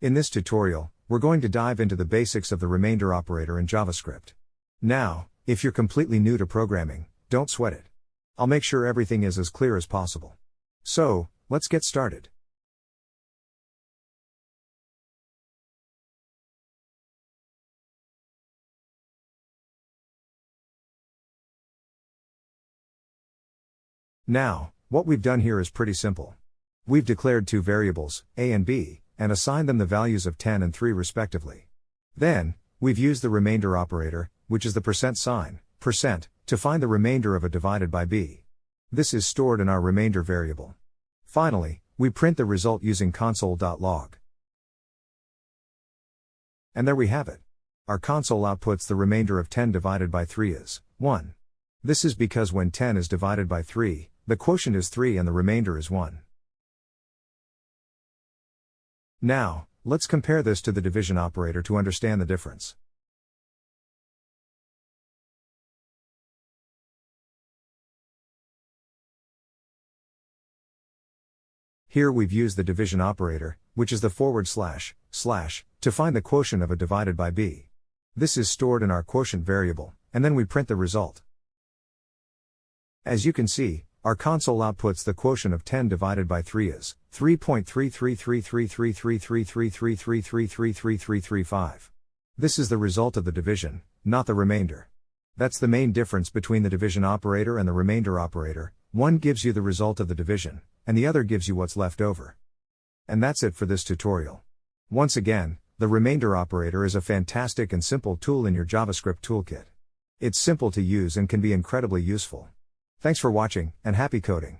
In this tutorial, we're going to dive into the basics of the remainder operator in JavaScript. Now, if you're completely new to programming, don't sweat it. I'll make sure everything is as clear as possible. So, let's get started. Now, what we've done here is pretty simple. We've declared two variables, a and b, and assigned them the values of 10 and 3 respectively. Then, we've used the remainder operator, which is the %, to find the remainder of a divided by b. This is stored in our remainder variable. Finally, we print the result using console.log. And there we have it. Our console outputs the remainder of 10 divided by 3 is 1. This is because when 10 is divided by 3, the quotient is 3 and the remainder is 1. Now, let's compare this to the division operator to understand the difference. Here we've used the division operator, which is the // to find the quotient of a divided by b. This is stored in our quotient variable, and then we print the result. As you can see, our console outputs the quotient of 10 divided by 3 is 3.3333333333333335. This is the result of the division, not the remainder. That's the main difference between the division operator and the remainder operator. One gives you the result of the division, and the other gives you what's left over. And that's it for this tutorial. Once again, the remainder operator is a fantastic and simple tool in your JavaScript toolkit. It's simple to use and can be incredibly useful. Thanks for watching, and happy coding!